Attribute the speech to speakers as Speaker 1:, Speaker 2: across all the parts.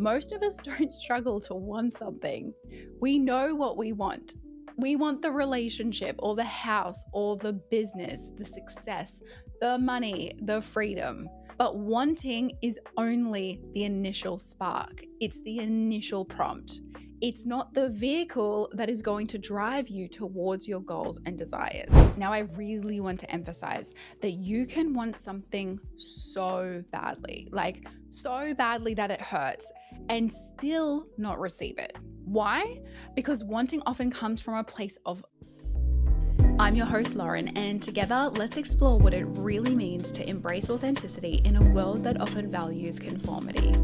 Speaker 1: Most of us don't struggle to want something. We know what we want. We want the relationship or the house or the business, the success, the money, the freedom. But wanting is only the initial spark. It's the initial prompt. It's not the vehicle that is going to drive you towards your goals and desires. Now, I really want to emphasize that you can want something so badly, like so badly that it hurts, and still not receive it. Why? Because wanting often comes from a place of. I'm your host, Lauren, and together let's explore what it really means to embrace authenticity in a world that often values conformity.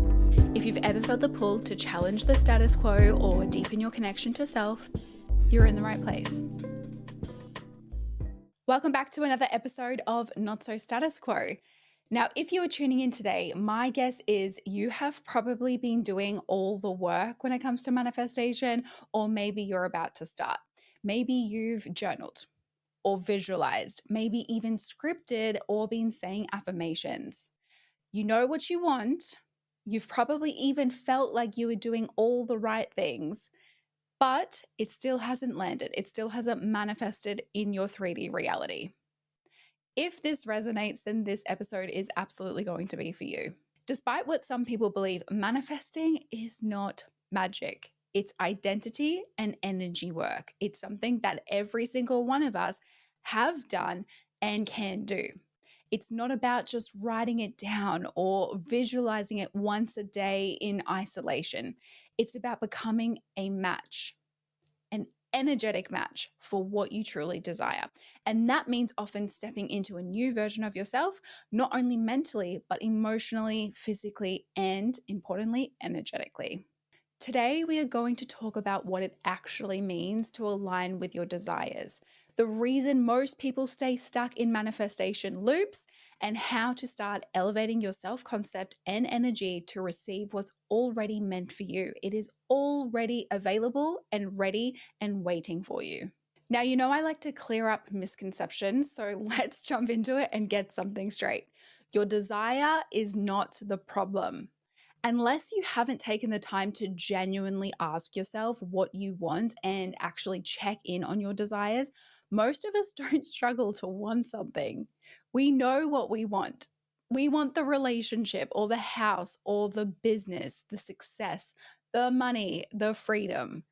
Speaker 1: If you've ever felt the pull to challenge the status quo or deepen your connection to self, you're in the right place. Welcome back to another episode of Not So Status Quo. Now, if you are tuning in today, my guess is you have probably been doing all the work when it comes to manifestation, or maybe you're about to start. Maybe you've journaled or visualized, maybe even scripted or been saying affirmations. You know what you want. You've probably even felt like you were doing all the right things, but it still hasn't landed. It still hasn't manifested in your 3D reality. If this resonates, then this episode is absolutely going to be for you. Despite what some people believe, manifesting is not magic. It's identity and energy work. It's something that every single one of us have done and can do. It's not about just writing it down or visualizing it once a day in isolation. It's about becoming a match, an energetic match for what you truly desire. And that means often stepping into a new version of yourself, not only mentally, but emotionally, physically, and importantly, energetically. Today, we are going to talk about what it actually means to align with your desires, the reason most people stay stuck in manifestation loops, and how to start elevating your self-concept and energy to receive what's already meant for you. It is already available and ready and waiting for you. Now, you know I like to clear up misconceptions, so let's jump into it and get something straight. Your desire is not the problem. Unless you haven't taken the time to genuinely ask yourself what you want and actually check in on your desires, most of us don't struggle to want something. We know what we want. We want the relationship or the house or the business, the success, the money, the freedom.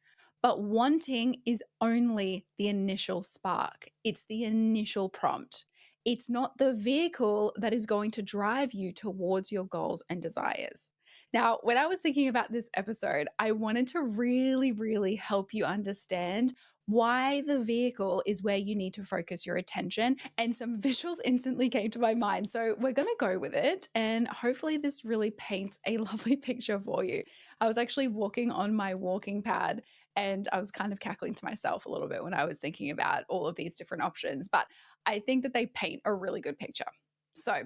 Speaker 1: But wanting is only the initial spark. It's the initial prompt. It's not the vehicle that is going to drive you towards your goals and desires. Now, when I was thinking about this episode, I wanted to really help you understand why the vehicle is where you need to focus your attention. And some visuals instantly came to my mind. So we're going to go with it. And hopefully, this really paints a lovely picture for you. I was actually walking on my walking pad and I was kind of cackling to myself a little bit when I was thinking about all of these different options. But I think that they paint a really good picture. So,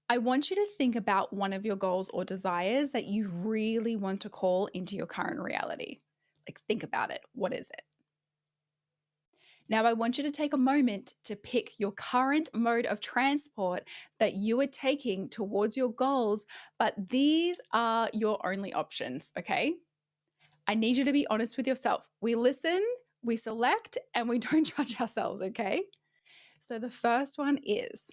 Speaker 1: I want you to think about one of your goals or desires that you really want to call into your current reality. Like, think about it. What is it? Now, I want you to take a moment to pick your current mode of transport that you are taking towards your goals, but these are your only options, okay? I need you to be honest with yourself. We listen, we select, and we don't judge ourselves, okay? So the first one is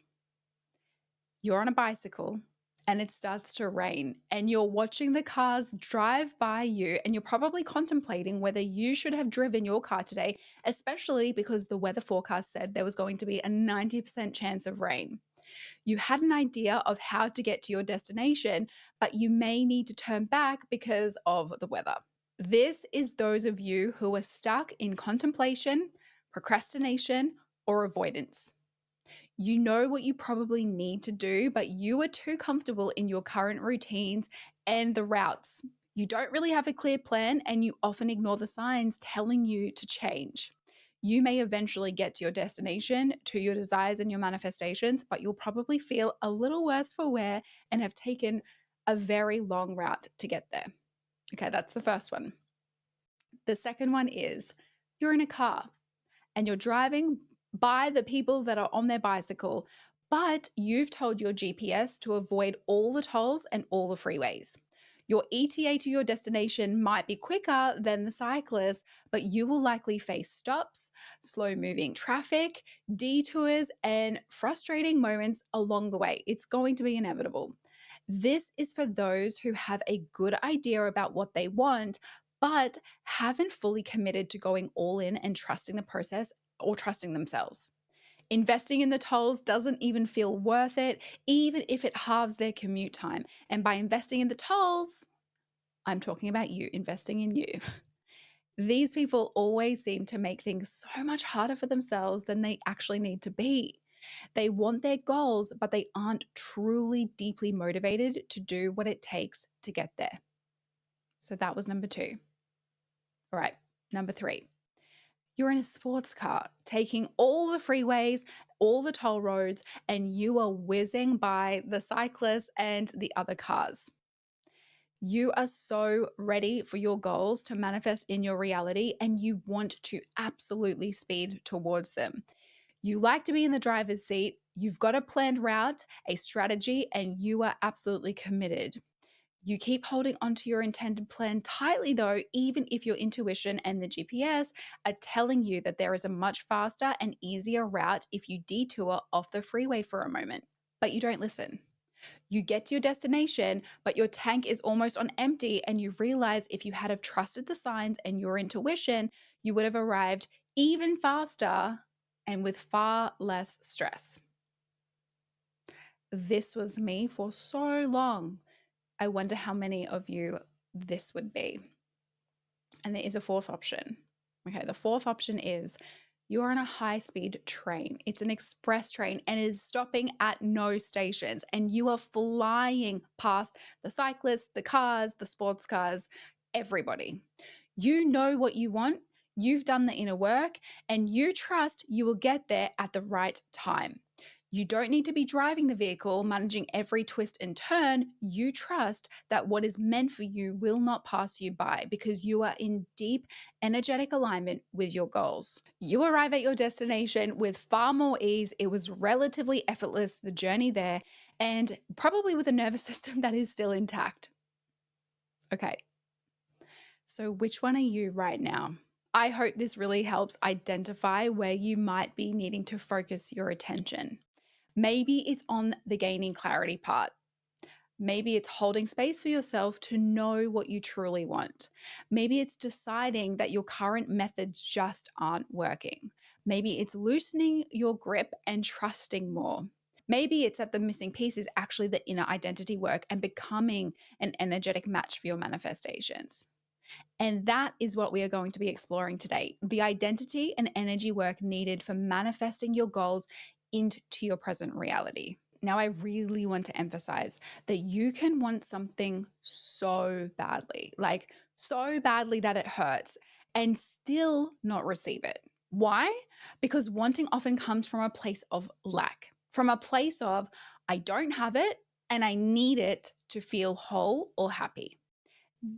Speaker 1: you're on a bicycle and it starts to rain and you're watching the cars drive by you and you're probably contemplating whether you should have driven your car today, especially because the weather forecast said there was going to be a 90% chance of rain. You had an idea of how to get to your destination, but you may need to turn back because of the weather. This is those of you who are stuck in contemplation, procrastination, or avoidance. You know what you probably need to do, but you are too comfortable in your current routines and the routes. You don't really have a clear plan, and you often ignore the signs telling you to change. You may eventually get to your destination, to your desires and your manifestations, but you'll probably feel a little worse for wear and have taken a very long route to get there. Okay, that's the first one. The second one is you're in a car and you're driving by the people that are on their bicycle, but you've told your GPS to avoid all the tolls and all the freeways. Your ETA to your destination might be quicker than the cyclist, but you will likely face stops, slow moving traffic, detours, and frustrating moments along the way. It's going to be inevitable. This is for those who have a good idea about what they want, but haven't fully committed to going all in and trusting the process or trusting themselves. Investing in the tolls doesn't even feel worth it, even if it halves their commute time. And by investing in the tolls, I'm talking about you, investing in you. These people always seem to make things so much harder for themselves than they actually need to be. They want their goals, but they aren't truly deeply motivated to do what it takes to get there. So that was number 2. All right, number 3. You're in a sports car taking all the freeways, all the toll roads, and you are whizzing by the cyclists and the other cars. You are so ready for your goals to manifest in your reality, and you want to absolutely speed towards them. You like to be in the driver's seat, you've got a planned route, a strategy, and you are absolutely committed. You keep holding onto your intended plan tightly, though, even if your intuition and the GPS are telling you that there is a much faster and easier route if you detour off the freeway for a moment. But you don't listen. You get to your destination, but your tank is almost on empty, and you realize if you had have trusted the signs and your intuition, you would have arrived even faster and with far less stress. This was me for so long. I wonder how many of you this would be. And there is a fourth option. Okay, the fourth option is you're on a high speed train. It's an express train and it is stopping at no stations. And you are flying past the cyclists, the cars, the sports cars, everybody. You know what you want. You've done the inner work and you trust you will get there at the right time. You don't need to be driving the vehicle, managing every twist and turn. You trust that what is meant for you will not pass you by because you are in deep energetic alignment with your goals. You arrive at your destination with far more ease. It was relatively effortless, the journey there, and probably with a nervous system that is still intact. Okay, so which one are you right now? I hope this really helps identify where you might be needing to focus your attention. Maybe it's on the gaining clarity part. Maybe it's holding space for yourself to know what you truly want. Maybe it's deciding that your current methods just aren't working. Maybe it's loosening your grip and trusting more. Maybe it's that the missing piece is actually the inner identity work and becoming an energetic match for your manifestations. And that is what we are going to be exploring today, the identity and energy work needed for manifesting your goals into your present reality. Now, I really want to emphasize that you can want something so badly, like so badly that it hurts, and still not receive it. Why? Because wanting often comes from a place of lack, from a place of, I don't have it and I need it to feel whole or happy.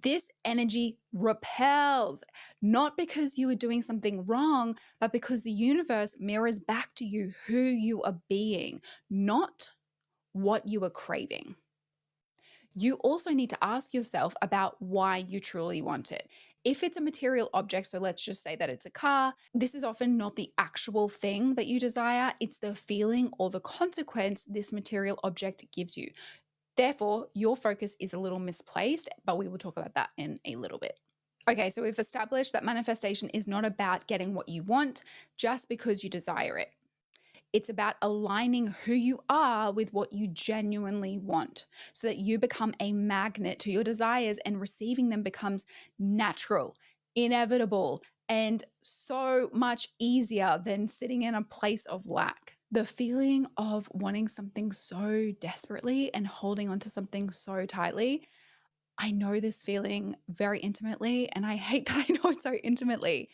Speaker 1: This energy repels, not because you are doing something wrong, but because the universe mirrors back to you who you are being, not what you are craving. You also need to ask yourself about why you truly want it. If it's a material object, so let's just say that it's a car, this is often not the actual thing that you desire, it's the feeling or the consequence this material object gives you. Therefore, your focus is a little misplaced, but we will talk about that in a little bit. Okay, so we've established that manifestation is not about getting what you want just because you desire it. It's about aligning who you are with what you genuinely want so that you become a magnet to your desires and receiving them becomes natural, inevitable, and so much easier than sitting in a place of lack. The feeling of wanting something so desperately and holding onto something so tightly, I know this feeling very intimately, and I hate that I know it so intimately.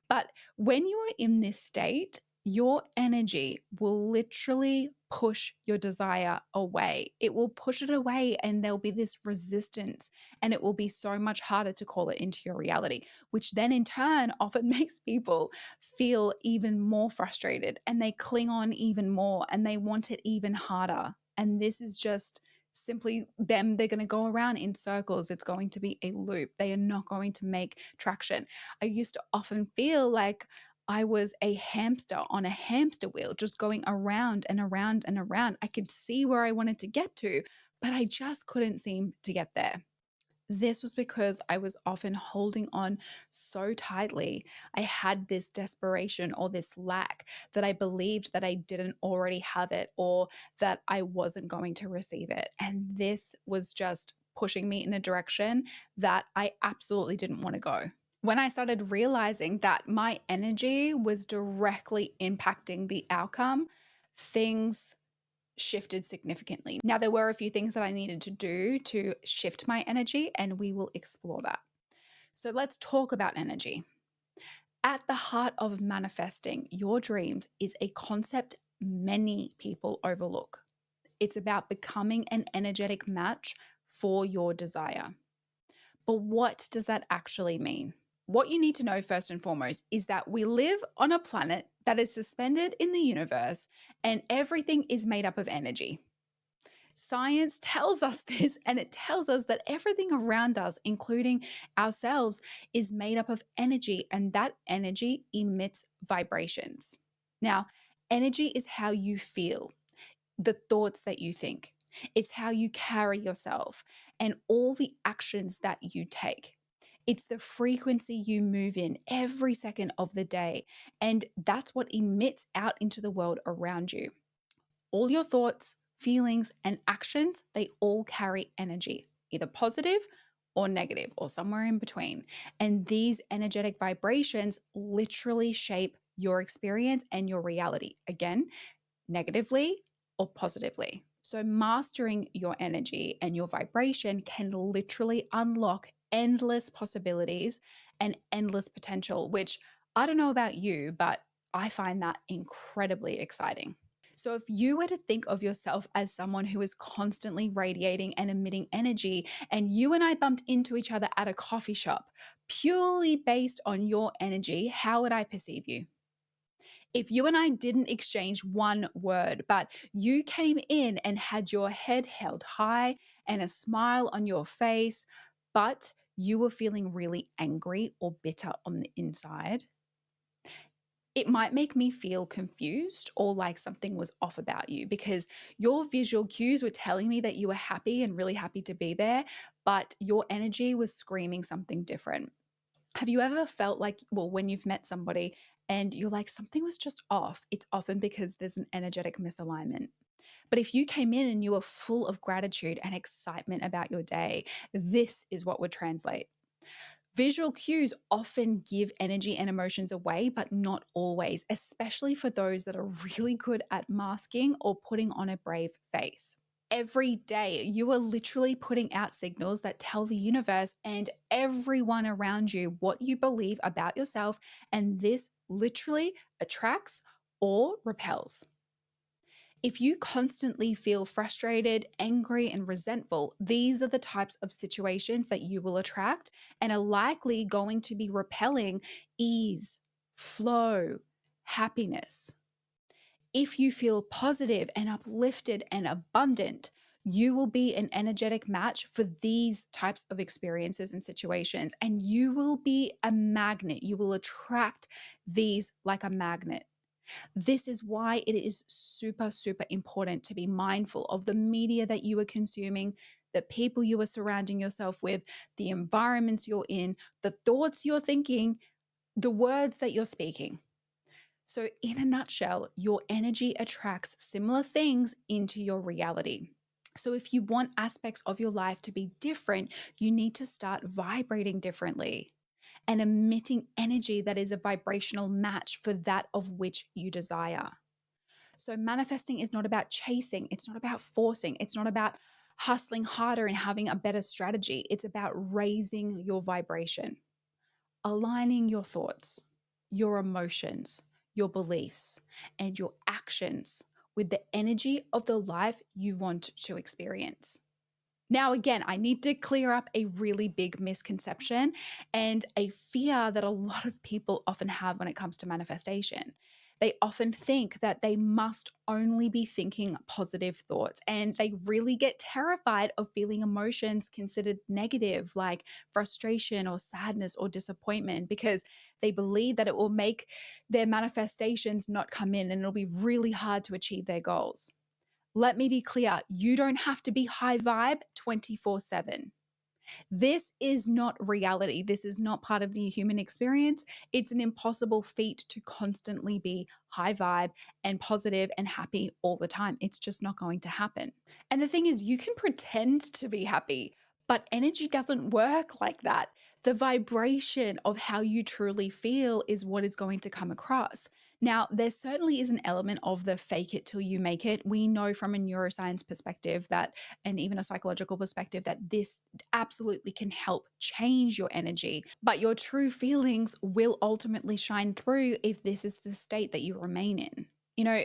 Speaker 1: But when you are in this state, your energy will literally push your desire away. It will push it away, and there'll be this resistance, and it will be so much harder to call it into your reality, which then in turn often makes people feel even more frustrated and they cling on even more and they want it even harder. And this is just simply them, they're going to go around in circles. It's going to be a loop. They are not going to make traction. I used to often feel like I was a hamster on a hamster wheel, just going around and around and around. I could see where I wanted to get to, but I just couldn't seem to get there. This was because I was often holding on so tightly. I had this desperation or this lack that I believed that I didn't already have it or that I wasn't going to receive it. And this was just pushing me in a direction that I absolutely didn't want to go. When I started realizing that my energy was directly impacting the outcome, things shifted significantly. Now, there were a few things that I needed to do to shift my energy, and we will explore that. So, let's talk about energy. At the heart of manifesting your dreams is a concept many people overlook. It's about becoming an energetic match for your desire. But what does that actually mean? What you need to know first and foremost is that we live on a planet that is suspended in the universe and everything is made up of energy. Science tells us this, and it tells us that everything around us, including ourselves, is made up of energy, and that energy emits vibrations. Now, energy is how you feel, the thoughts that you think, it's how you carry yourself, and all the actions that you take. It's the frequency you move in every second of the day, and that's what emits out into the world around you. All your thoughts, feelings, and actions, they all carry energy, either positive or negative or somewhere in between. And these energetic vibrations literally shape your experience and your reality. Again, negatively or positively. So, mastering your energy and your vibration can literally unlock endless possibilities and endless potential, which I don't know about you, but I find that incredibly exciting. So, if you were to think of yourself as someone who is constantly radiating and emitting energy, and you and I bumped into each other at a coffee shop, purely based on your energy, how would I perceive you? If you and I didn't exchange one word, but you came in and had your head held high and a smile on your face, but you were feeling really angry or bitter on the inside, it might make me feel confused or like something was off about you because your visual cues were telling me that you were happy and really happy to be there, but your energy was screaming something different. Have you ever felt like, well, when you've met somebody and you're like, something was just off? It's often because there's an energetic misalignment. But if you came in and you were full of gratitude and excitement about your day, this is what would translate. Visual cues often give energy and emotions away, but not always, especially for those that are really good at masking or putting on a brave face. Every day, you are literally putting out signals that tell the universe and everyone around you what you believe about yourself, and this literally attracts or repels. If you constantly feel frustrated, angry, and resentful, these are the types of situations that you will attract and are likely going to be repelling ease, flow, happiness. If you feel positive and uplifted and abundant, you will be an energetic match for these types of experiences and situations, and you will be a magnet. You will attract these like a magnet. This is why it is super, super important to be mindful of the media that you are consuming, the people you are surrounding yourself with, the environments you're in, the thoughts you're thinking, the words that you're speaking. So, in a nutshell, your energy attracts similar things into your reality. So, if you want aspects of your life to be different, you need to start vibrating differently and emitting energy that is a vibrational match for that of which you desire. So, manifesting is not about chasing, it's not about forcing, it's not about hustling harder and having a better strategy. It's about raising your vibration, aligning your thoughts, your emotions, your beliefs, and your actions with the energy of the life you want to experience. Now, again, I need to clear up a really big misconception and a fear that a lot of people often have when it comes to manifestation. They often think that they must only be thinking positive thoughts, and they really get terrified of feeling emotions considered negative, like frustration or sadness or disappointment, because they believe that it will make their manifestations not come in and it'll be really hard to achieve their goals. Let me be clear, you don't have to be high vibe 24/7. This is not reality. This is not part of the human experience. It's an impossible feat to constantly be high vibe and positive and happy all the time. It's just not going to happen. And the thing is, you can pretend to be happy, but energy doesn't work like that. The vibration of how you truly feel is what is going to come across. Now, there certainly is an element of the fake it till you make it. We know from a neuroscience perspective that, and even a psychological perspective, that this absolutely can help change your energy. But your true feelings will ultimately shine through if this is the state that you remain in. You know,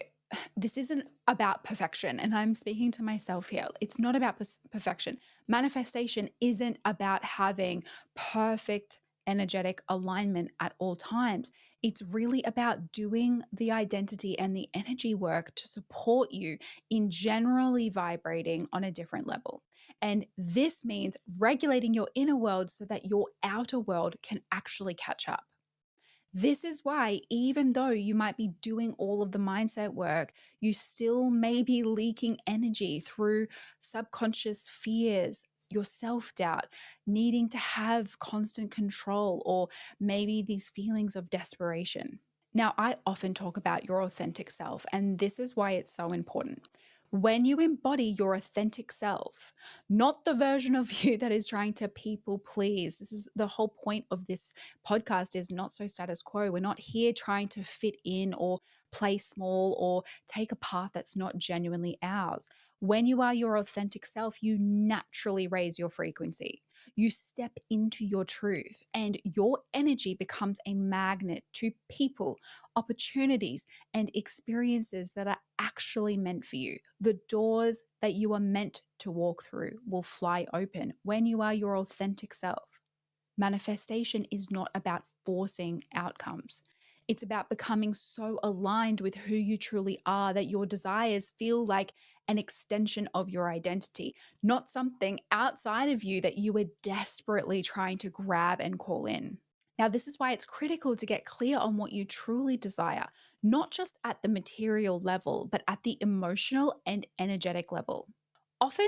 Speaker 1: this isn't about perfection, and I'm speaking to myself here. It's not about perfection. Manifestation isn't about having perfect energetic alignment at all times. It's really about doing the identity and the energy work to support you in generally vibrating on a different level. And this means regulating your inner world so that your outer world can actually catch up. This is why, even though you might be doing all of the mindset work, you still may be leaking energy through subconscious fears, your self doubt, needing to have constant control, or maybe these feelings of desperation. Now, I often talk about your authentic self, and this is why it's so important. When you embody your authentic self, not the version of you that is trying to people please. This is the whole point of this podcast, is not so status quo. We're not here trying to fit in or play small or take a path that's not genuinely ours. When you are your authentic self, you naturally raise your frequency. You step into your truth, and your energy becomes a magnet to people, opportunities, and experiences that are actually meant for you. The doors that you are meant to walk through will fly open when you are your authentic self. Manifestation is not about forcing outcomes. It's about becoming so aligned with who you truly are that your desires feel like an extension of your identity, not something outside of you that you are desperately trying to grab and call in. Now, this is why it's critical to get clear on what you truly desire, not just at the material level, but at the emotional and energetic level. Often,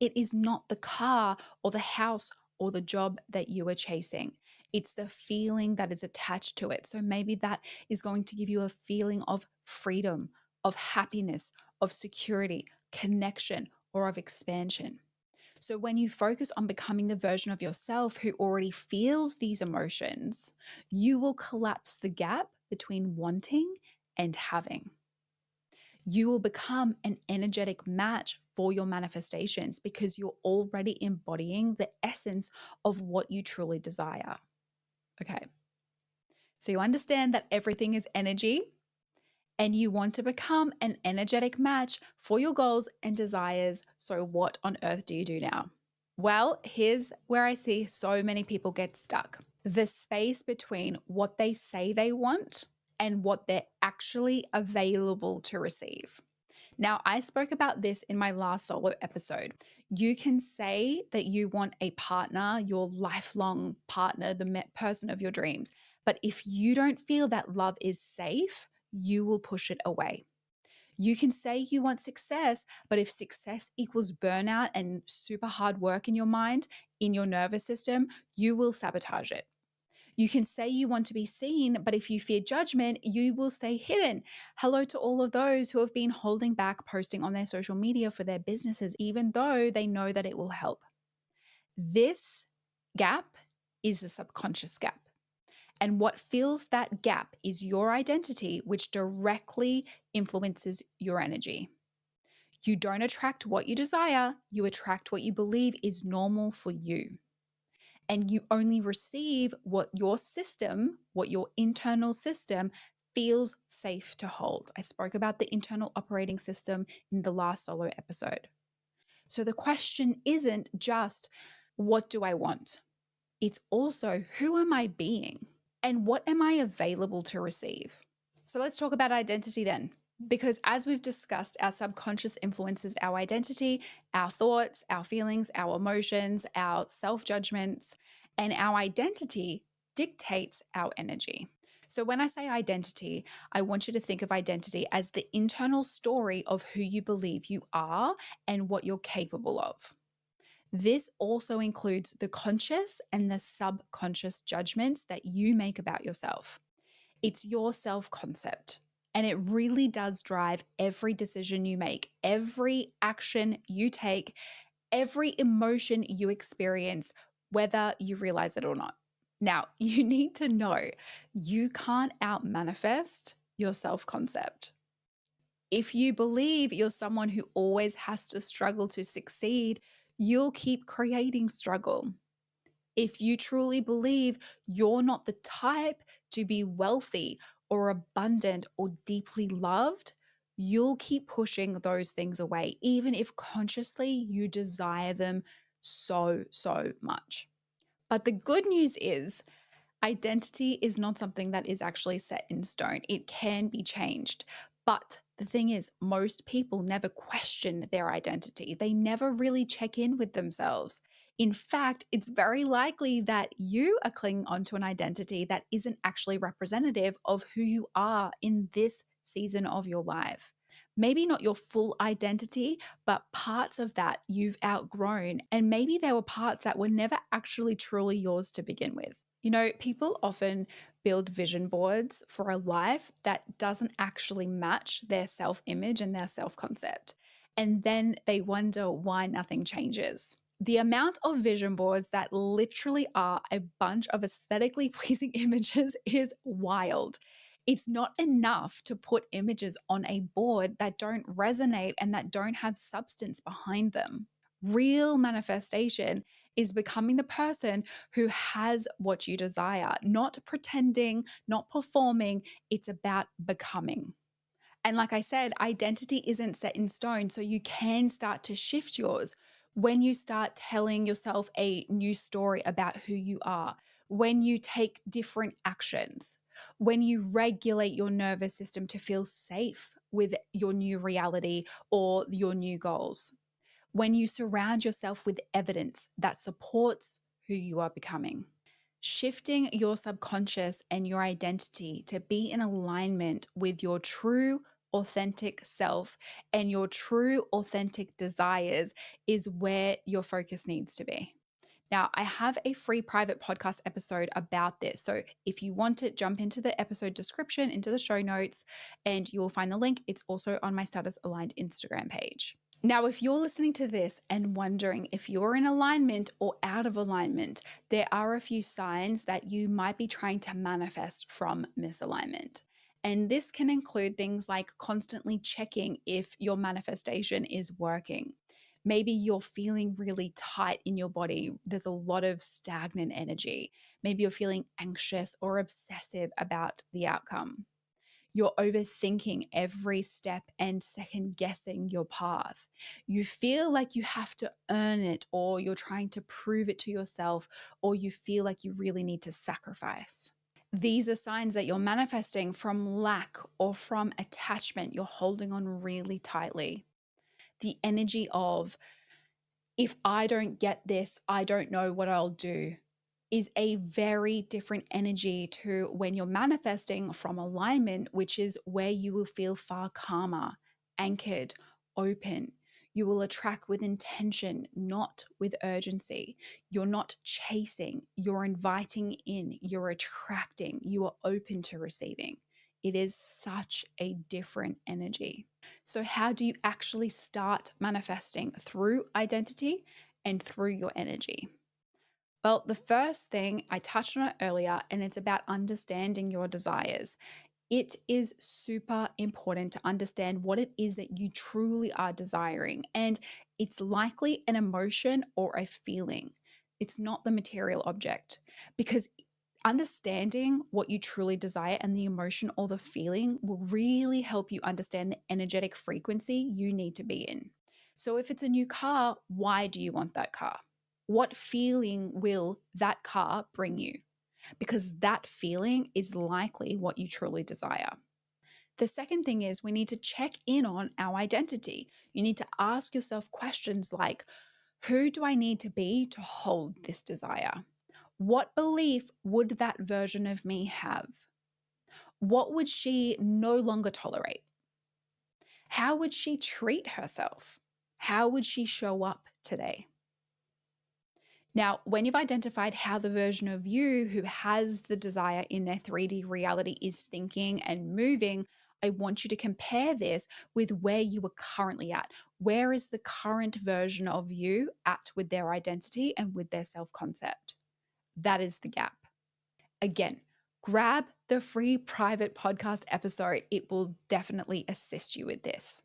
Speaker 1: it is not the car or the house or the job that you are chasing. It's the feeling that is attached to it. So maybe that is going to give you a feeling of freedom, of happiness, of security, connection, or of expansion. So when you focus on becoming the version of yourself who already feels these emotions, you will collapse the gap between wanting and having. You will become an energetic match for your manifestations because you're already embodying the essence of what you truly desire. Okay. So you understand that everything is energy, and you want to become an energetic match for your goals and desires. So, what on earth do you do now? Well, here's where I see so many people get stuck: the space between what they say they want and what they're actually available to receive. Now, I spoke about this in my last solo episode. You can say that you want a partner, your lifelong partner, the person of your dreams. But if you don't feel that love is safe, you will push it away. You can say you want success, but if success equals burnout and super hard work in your mind, in your nervous system, you will sabotage it. You can say you want to be seen, but if you fear judgment, you will stay hidden. Hello to all of those who have been holding back posting on their social media for their businesses, even though they know that it will help. This gap is a subconscious gap. And what fills that gap is your identity, which directly influences your energy. You don't attract what you desire, you attract what you believe is normal for you. And you only receive what your system, what your internal system feels safe to hold. I spoke about the internal operating system in the last solo episode. So the question isn't just, what do I want? It's also, who am I being? And what am I available to receive? So let's talk about identity then. Because as we've discussed, our subconscious influences our identity, our thoughts, our feelings, our emotions, our self judgments, and our identity dictates our energy. So when I say identity, I want you to think of identity as the internal story of who you believe you are and what you're capable of. This also includes the conscious and the subconscious judgments that you make about yourself. It's your self concept. And it really does drive every decision you make, every action you take, every emotion you experience, whether you realize it or not. Now, you need to know you can't out manifest your self concept. If you believe you're someone who always has to struggle to succeed, you'll keep creating struggle. If you truly believe you're not the type to be wealthy or abundant or deeply loved, you'll keep pushing those things away, even if consciously you desire them so much. But the good news is, identity is not something that is actually set in stone. It can be changed. But the thing is, most people never question their identity. They never really check in with themselves. In fact, it's very likely that you are clinging onto an identity that isn't actually representative of who you are in this season of your life. Maybe not your full identity, but parts of that you've outgrown. And maybe there were parts that were never actually truly yours to begin with. People often build vision boards for a life that doesn't actually match their self image and their self concept. And then they wonder why nothing changes. The amount of vision boards that literally are a bunch of aesthetically pleasing images is wild. It's not enough to put images on a board that don't resonate and that don't have substance behind them. Real manifestation is becoming the person who has what you desire, not pretending, not performing. It's about becoming. And like I said, identity isn't set in stone. So you can start to shift yours when you start telling yourself a new story about who you are, when you take different actions, when you regulate your nervous system to feel safe with your new reality or your new goals, when you surround yourself with evidence that supports who you are becoming. Shifting your subconscious and your identity to be in alignment with your true, authentic self and your true, authentic desires is where your focus needs to be. Now, I have a free private podcast episode about this. So if you want to jump into the episode description, into the show notes, and you will find the link. It's also on my Status Aligned Instagram page. Now, if you're listening to this and wondering if you're in alignment or out of alignment, there are a few signs that you might be trying to manifest from misalignment. And this can include things like constantly checking if your manifestation is working. Maybe you're feeling really tight in your body. There's a lot of stagnant energy. Maybe you're feeling anxious or obsessive about the outcome. You're overthinking every step and second guessing your path. You feel like you have to earn it, or you're trying to prove it to yourself, or you feel like you really need to sacrifice. These are signs that you're manifesting from lack or from attachment. You're holding on really tightly. The energy of, if I don't get this, I don't know what I'll do, is a very different energy to when you're manifesting from alignment, which is where you will feel far calmer, anchored, open. You will attract with intention, not with urgency. You're not chasing, you're inviting in, you're attracting, you are open to receiving. It is such a different energy. So, how do you actually start manifesting? Through identity and through your energy. Well, the first thing I touched on it earlier, and it's about understanding your desires. It is super important to understand what it is that you truly are desiring. And it's likely an emotion or a feeling. It's not the material object, because understanding what you truly desire and the emotion or the feeling will really help you understand the energetic frequency you need to be in. So, if it's a new car, why do you want that car? What feeling will that car bring you? Because that feeling is likely what you truly desire. The second thing is we need to check in on our identity. You need to ask yourself questions like, who do I need to be to hold this desire? What belief would that version of me have? What would she no longer tolerate? How would she treat herself? How would she show up today? Now, when you've identified how the version of you who has the desire in their 3D reality is thinking and moving, I want you to compare this with where you are currently at. Where is the current version of you at with their identity and with their self concept? That is the gap. Again, grab the free private podcast episode. It will definitely assist you with this.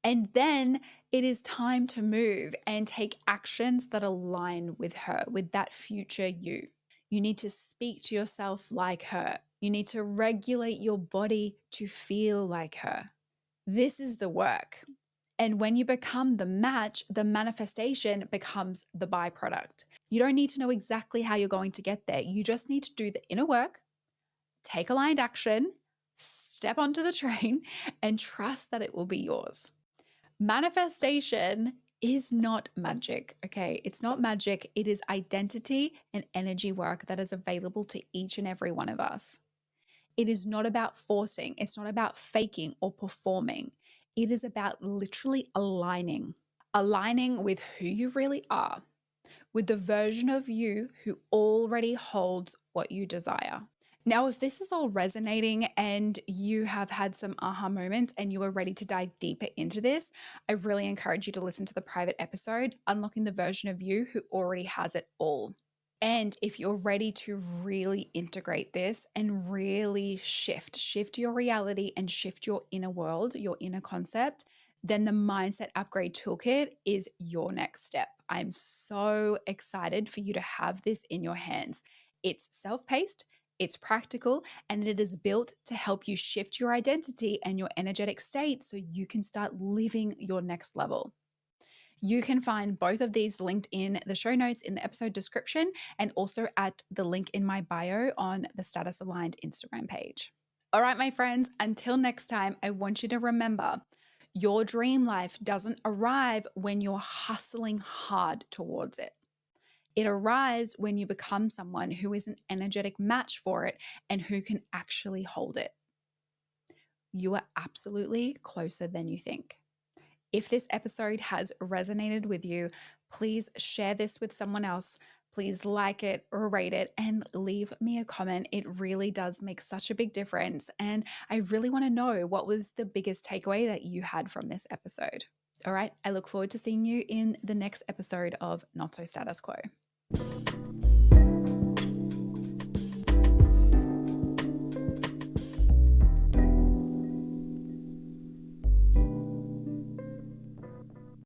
Speaker 1: And then it is time to move and take actions that align with her, with that future you. You need to speak to yourself like her. You need to regulate your body to feel like her. This is the work. And when you become the match, the manifestation becomes the byproduct. You don't need to know exactly how you're going to get there. You just need to do the inner work, take aligned action, step onto the train, and trust that it will be yours. Manifestation is not magic, okay? It's not magic. It is identity and energy work that is available to each and every one of us. It is not about forcing, it's not about faking or performing. It is about literally aligning with who you really are, with the version of you who already holds what you desire. Now, if this is all resonating and you have had some aha moments and you are ready to dive deeper into this, I really encourage you to listen to the private episode, Unlocking the Version of You Who Already Has It All. And if you're ready to really integrate this and really shift your reality and shift your inner world, your inner concept, then the Mindset Upgrade Toolkit is your next step. I'm so excited for you to have this in your hands. It's self-paced, it's practical, and it is built to help you shift your identity and your energetic state so you can start living your next level. You can find both of these linked in the show notes in the episode description and also at the link in my bio on the Status Aligned Instagram page. All right, my friends, until next time, I want you to remember your dream life doesn't arrive when you're hustling hard towards it. It arrives when you become someone who is an energetic match for it and who can actually hold it. You are absolutely closer than you think. If this episode has resonated with you, please share this with someone else. Please like it or rate it and leave me a comment. It really does make such a big difference. And I really want to know what was the biggest takeaway that you had from this episode. All right. I look forward to seeing you in the next episode of Not So Status Quo.